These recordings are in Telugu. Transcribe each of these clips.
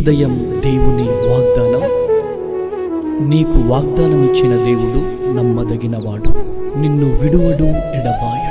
ఉదయం దేవుని వాగ్దానం. నీకు వాగ్దానం ఇచ్చిన దేవుడు నమ్మదగినవాడు, నిన్ను విడువడు, ఎడబాయడు.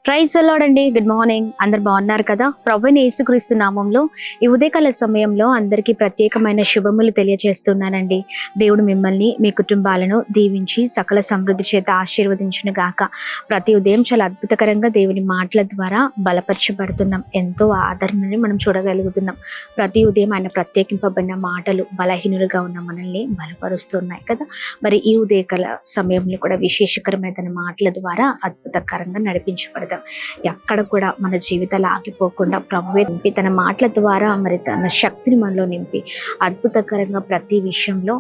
ప్రైజ్ ది లార్డ్ అండి. Good morning. అందరు బాగున్నారు కదా? ప్రభువైన యేసుక్రీస్తు నామంలో ఈ ఉదయకాల సమయంలో అందరికీ ప్రత్యేకమైన శుభములు తెలియజేస్తున్నానండి. దేవుడు మిమ్మల్ని, మీ కుటుంబాలను దీవించి సకల సమృద్ధి చేత ఆశీర్వదించును గాక. ప్రతి ఉదయం చాలా అద్భుతకరంగా దేవుని మాటల ద్వారా బలపరచబడుతున్నాం. ఎంతో ఆదరణని మనం చూడగలుగుతున్నాం. ప్రతి ఉదయం ఆయన ప్రత్యేకింపబడిన మాటలు బలహీనులుగా ఉన్న మనల్ని బలపరుస్తున్నాయి కదా. మరి ఈ ఉదయకాల సమయంలో కూడా విశేషకరమైన తన మాటల ద్వారా అద్భుతకరంగా నడిపించబడతాం. ఎక్కడ కూడా మన జీవితాలు ఆగిపోకుండా ప్రభువే నింపి తన మాటల ద్వారా మరి తన శక్తిని మనలో నింపి అద్భుతకరంగా ప్రతి విషయంలో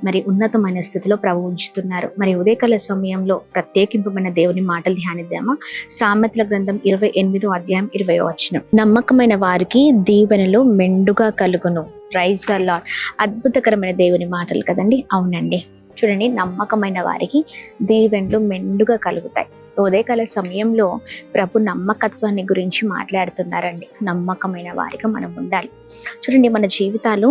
మరి ఉన్నతమైన స్థితిలో ప్రభు ఉంచుతున్నారు. మరి ఉదయకాల సమయంలో ప్రత్యేకింపమైన దేవుని మాటలు ధ్యానిద్దామా? సామెతల గ్రంథం 28వ అధ్యాయం 20వ వచనం. నమ్మకమైన వారికి దీవెనలు మెండుగా కలుగును. Praise the lord. అద్భుతకరమైన దేవుని మాటలు కదండి. అవునండి, చూడండి, నమ్మకమైన వారికి దీవెనలు మెండుగా కలుగుతాయి. ఉదయకాల సమయంలో ప్రభు నమ్మకత్వాన్ని గురించి మాట్లాడుతున్నారండి. నమ్మకమైన వారిగా మనం ఉండాలి. చూడండి, మన జీవితాలు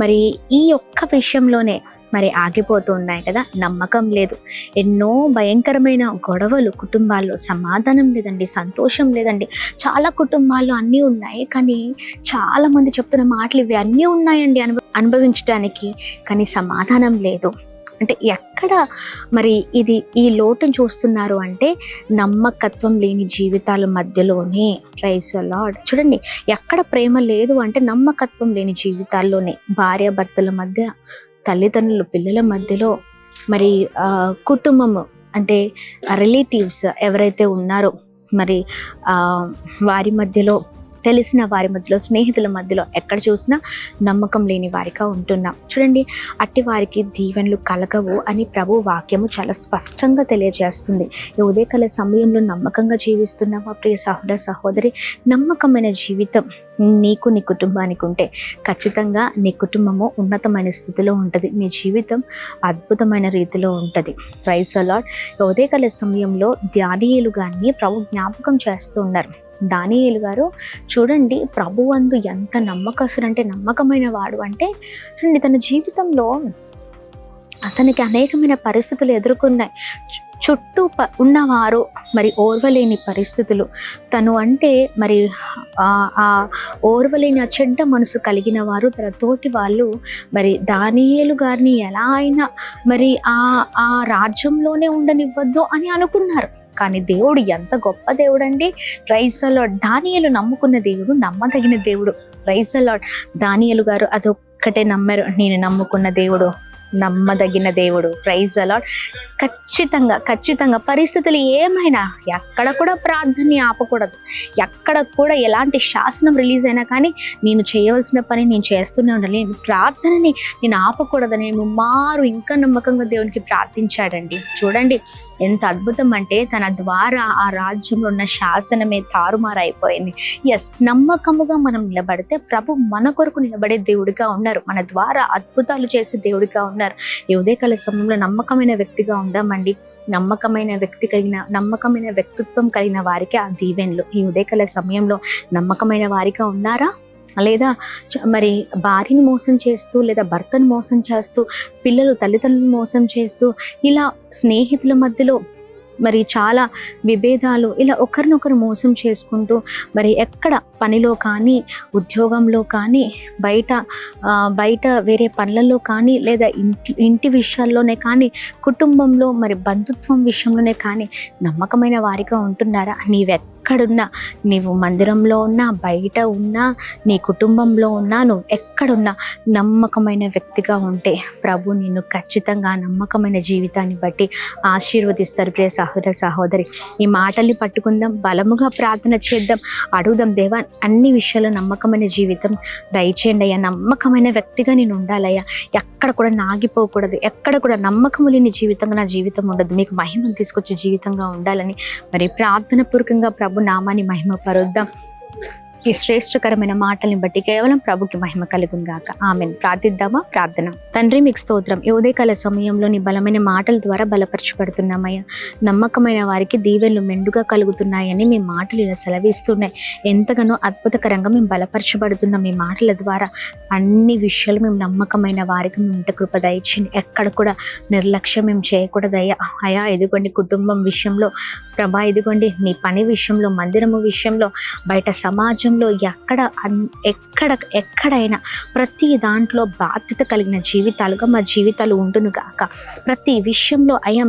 మరి ఈ ఒక్క విషయంలోనే మరి ఆగిపోతూ ఉన్నాయి కదా. నమ్మకం లేదు, ఎన్నో భయంకరమైన గొడవలు కుటుంబాల్లో, సమాధానం లేదండి, సంతోషం లేదండి. చాలా కుటుంబాల్లో అన్నీ ఉన్నాయి, కానీ చాలా మంది చెప్తున్న మాటలు ఇవి అన్నీ ఉన్నాయండి అనుభవించడానికి, కానీ సమాధానం లేదు. అంటే ఎక్కడ మరి ఇది ఈ లోటును చూస్తున్నారు అంటే నమ్మకత్వం లేని జీవితాల మధ్యలోనే. Praise the Lord. చూడండి, ఎక్కడ ప్రేమ లేదు అంటే నమ్మకత్వం లేని జీవితాల్లోనే. భార్యాభర్తల మధ్య, తల్లిదండ్రులు పిల్లల మధ్యలో, మరి కుటుంబము అంటే రిలేటివ్స్ ఎవరైతే ఉన్నారో మరి వారి మధ్యలో, తెలిసిన వారి మధ్యలో, స్నేహితుల మధ్యలో ఎక్కడ చూసినా నమ్మకం లేని వారిగా ఉంటున్నాం. చూడండి, అట్టి వారికి దీవెనలు కలగవు అని ప్రభు వాక్యము చాలా స్పష్టంగా తెలియజేస్తుంది. ఈ ఉదయకాల సమయంలో నమ్మకంగా జీవిస్తున్నావా ప్రియ సహోదర సహోదరి? నమ్మకమైన జీవితం నీకు, నీ కుటుంబానికి ఉంటే ఖచ్చితంగా నీ కుటుంబము ఉన్నతమైన స్థితిలో ఉంటుంది. నీ జీవితం అద్భుతమైన రీతిలో ఉంటుంది. Praise the Lord. ఉదయకాల సమయంలో దానియేలు గారిని ప్రభు జ్ఞాపకం చేస్తూ ఉన్నారు. దానియేలు గారు చూడండి, ప్రభువందు ఎంత నమ్మకస్తుడు అంటే, నమ్మకమైన వాడు అంటే, చూడండి, తన జీవితంలో అతనికి అనేకమైన పరిస్థితులు ఎదుర్కొన్నాయి. చుట్టూ ఉన్నవారు మరి ఓర్వలేని పరిస్థితులు, తను అంటే మరి ఆ ఓర్వలేని ఆ చెడ్డ మనసు కలిగిన వారు, తన తోటి వాళ్ళు మరి దానియేలు గారిని ఎలా అయినా మరి ఆ రాజ్యంలోనే ఉండనివ్వద్దు అని అనుకున్నారు. కానీ దేవుడు ఎంత గొప్ప దేవుడు అండి. Praise the Lord. దానియేలు నమ్ముకున్న దేవుడు నమ్మదగిన దేవుడు. Praise the Lord. దానియేలు గారు అదొక్కటే నమ్మారు, నేను నమ్ముకున్న దేవుడు నమ్మదగిన దేవుడు. Praise the Lord. ఖచ్చితంగా పరిస్థితులు ఏమైనా ఎక్కడ కూడా ప్రార్థనని ఆపకూడదు. ఎక్కడ కూడా ఎలాంటి శాసనం రిలీజ్ అయినా కానీ నేను చేయవలసిన పని నేను చేస్తూనే ఉండాలి. ప్రార్థనని నేను ఆపకూడదని ముమ్మారు ఇంకా నమ్మకంగా దేవునికి ప్రార్థించాడండి. చూడండి ఎంత అద్భుతం అంటే, తన ద్వారా ఆ రాజ్యంలో ఉన్న శాసనమే తారుమారైపోయింది. ఎస్, నమ్మకముగా మనం నిలబడితే ప్రభు మన కొరకు నిలబడే దేవుడిగా ఉన్నారు. మన ద్వారా అద్భుతాలు చేసే దేవుడిగా ఉన్నారు. ఈ ఉదయకాల సమయంలో నమ్మకమైన వ్యక్తిగా ఉందామండి. నమ్మకమైన వ్యక్తిత్వం కలిగిన వారికి ఆ దీవెనలు. ఈ ఉదయకాల సమయంలో నమ్మకమైన వారిగా ఉన్నారా? లేదా మరి భార్యని మోసం చేస్తూ, లేదా భర్తను మోసం చేస్తూ, పిల్లలు తల్లిదండ్రులను మోసం చేస్తూ, ఇలా స్నేహితుల మధ్యలో మరి చాలా విభేదాలు, ఇలా ఒకరినొకరు మోసం చేసుకుంటూ, మరి ఎక్కడ పనిలో కానీ, ఉద్యోగంలో కానీ, బయట వేరే పనులలో కానీ, లేదా ఇంటి విషయాల్లోనే కానీ, కుటుంబంలో మరి బంధుత్వం విషయంలోనే కానీ నమ్మకమైన వారిగా ఉంటున్నారా? ఎక్కడున్నా, నీవు మందిరంలో ఉన్నా, బయట ఉన్నా, నీ కుటుంబంలో ఉన్నా, నువ్వు ఎక్కడున్నా నమ్మకమైన వ్యక్తిగా ఉంటే ప్రభు నిన్ను ఖచ్చితంగా నమ్మకమైన జీవితాన్ని బట్టి ఆశీర్వదిస్తారు. ప్రియ సహోదర సహోదరి, ఈ మాటల్ని పట్టుకుందాం, బలముగా ప్రార్థన చేద్దాం, అడుగుదాం, దేవా అన్ని విషయాల్లో నమ్మకమైన జీవితం దయచేయండి అయ్యా. నమ్మకమైన వ్యక్తిగా నేను ఉండాలయ్యా. ఎక్కడ కూడా నాగిపోకూడదు, ఎక్కడ కూడా నమ్మకము లేని జీవితంగా నా జీవితం ఉండదు. మీకు మహిమను తీసుకొచ్చే జీవితంగా ఉండాలని మరి ప్రార్థన పూర్వకంగా ప్రభు నామాన్ని మహిమ పరుద్దాం. ఈ శ్రేష్టకరమైన మాటల్ని బట్టి కేవలం ప్రభుకి మహిమ కలుగును గాక. ఆమెన్. ప్రార్థిద్దామా? ప్రార్థన. తండ్రి, మీకు స్తోత్రం. ఈ ఉదయకాల సమయంలో నీ బలమైన మాటల ద్వారా బలపరచబడుతున్నామయ్యా. నమ్మకమైన వారికి దీవెనలు మెండుగా కలుగుతున్నాయని మీ మాటలు ఇలా సెలవిస్తున్నాయి. ఎంతగానో అద్భుతకరంగా మేము బలపరచబడుతున్న మీ మాటల ద్వారా అన్ని విషయాలు మేము నమ్మకమైన వారికి మేము ఇంట కృప దయచేయండి. ఎక్కడ కూడా నిర్లక్ష్యం మేము చేయకూడదయ్యా. అయ్యా, ఇదిగోండి కుటుంబం విషయంలో ప్రభా, ఇదిగోండి నీ పని విషయంలో, మందిరము విషయంలో, బయట సమాజంలో, ఎక్కడైనా ప్రతి దాంట్లో బాధ్యత కలిగిన జీవితాలుగా మా జీవితాలు ఉండును గాక. ప్రతి విషయంలో అయ్యా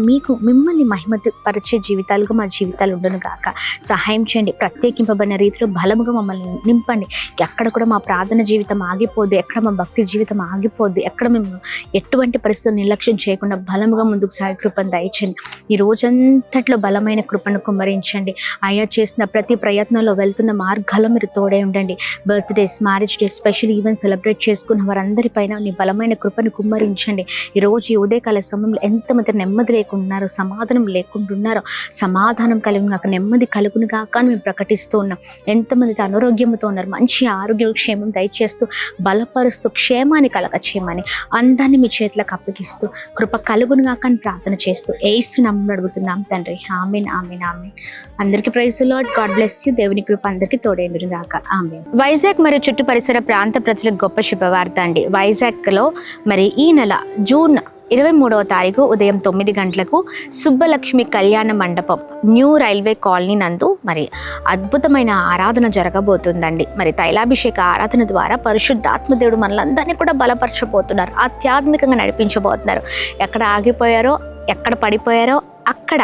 మిమ్మల్ని మహిమపరిచే జీవితాలుగా మా జీవితాలు ఉండును గాక. సహాయం చేయండి. ప్రత్యేకింపబడిన రీతిలో బలముగా మమ్మల్ని నింపండి. ఎక్కడ కూడా మా ప్రార్థన జీవితం ఆగిపోద్దు, ఎక్కడ మా భక్తి జీవితం ఆగిపోద్దు, ఎక్కడ మేము ఎటువంటి పరిస్థితులు నిర్లక్ష్యం చేయకుండా బలముగా ముందుకు సాగే కృపను దయచేయండి. ఈ రోజంతట్లో బలమైన కృపను కుమ్మరించండి. అయ్యా, చేసిన ప్రతి ప్రయత్నంలో వెళ్తున్న మార్గాల్లో మీరు తోడే ఉండండి. Birthdays, marriage days, special events celebrate చేసుకున్న వారందరిపైన నీ బలమైన కృపను కుమ్మరించండి. ఈరోజు ఈ ఉదయకాల సమయంలో ఎంతమంది నెమ్మది లేకుంటున్నారో, సమాధానం లేకుంటున్నారో, సమాధానం కలుగును కాక, నెమ్మది కలుగును కాక అని మేము ప్రకటిస్తూ ఉన్నాం. ఎంతమంది అనారోగ్యంతో ఉన్నారు, మంచి ఆరోగ్య క్షేమం దయచేస్తూ బలపరుస్తూ క్షేమాన్ని కలగచేయమని అందరినీ మీ చేతులకు అప్పగిస్తూ కృప కలుగును కాక అని ప్రార్థన చేస్తూ యేసు నామములో అడుగుతున్నాం తండ్రి. ఆమేన్, ఆమేన్, ఆమేన్. అందరికీ praise the Lord. God bless you. దేవుని కృప అందరికీ తోడేందును గాక. ఆమేన్. వైజాగ్ మరియు చుట్టు పరిసర ప్రాంత ప్రజలకు గొప్ప శుభవార్త అండి. వైజాగ్లో మరి ఈ నెల జూన్ 23వ తారీఖు ఉదయం 9 గంటలకు సుబ్బలక్ష్మి కళ్యాణ మండపం, న్యూ రైల్వే కాలనీ నందు మరి అద్భుతమైన ఆరాధన జరగబోతుందండి. మరి తైలాభిషేక ఆరాధన ద్వారా పరిశుద్ధాత్మ దేవుడు మనలందరినీ కూడా బలపరచబోతున్నారు, ఆధ్యాత్మికంగా నడిపించబోతున్నారు. ఎక్కడ ఆగిపోయారో, ఎక్కడ పడిపోయారో అక్కడ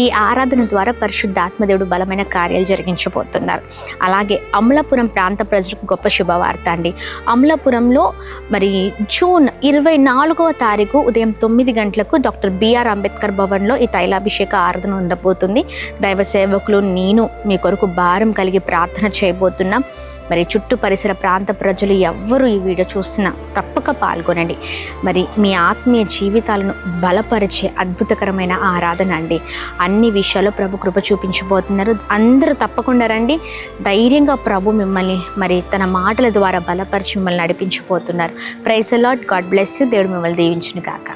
ఈ ఆరాధన ద్వారా పరిశుద్ధాత్మదేవుడు బలమైన కార్యాలు జరిగించబోతున్నారు. అలాగే అమలాపురం ప్రాంత ప్రజలకు గొప్ప శుభవార్త అండి. అమలాపురంలో మరి జూన్ 24వ తారీఖు ఉదయం 9 గంటలకు డాక్టర్ బిఆర్ అంబేద్కర్ భవన్లో ఈ తైలాభిషేక ఆరాధన ఉండబోతుంది. దైవ సేవకులు నేను మీ కొరకు భారం కలిగి ప్రార్థన చేయబోతున్నాం. మరి చుట్టూ పరిసర ప్రాంత ప్రజలు ఎవ్వరూ ఈ వీడియో చూసినా తప్పక పాల్గొనండి. మరి మీ ఆత్మీయ జీవితాలను బలపరిచే అద్భుతకరమైన ఆరాధన అండి. అన్ని విషయాల్లో ప్రభు కృప చూపించబోతున్నారు. అందరూ తప్పకుండా రండి. ధైర్యంగా ప్రభు మిమ్మల్ని మరి తన మాటల ద్వారా బలపరిచి మిమ్మల్ని నడిపించబోతున్నారు. Praise the Lord. God bless you. దేవుడు మిమ్మల్ని దీవించును గాక.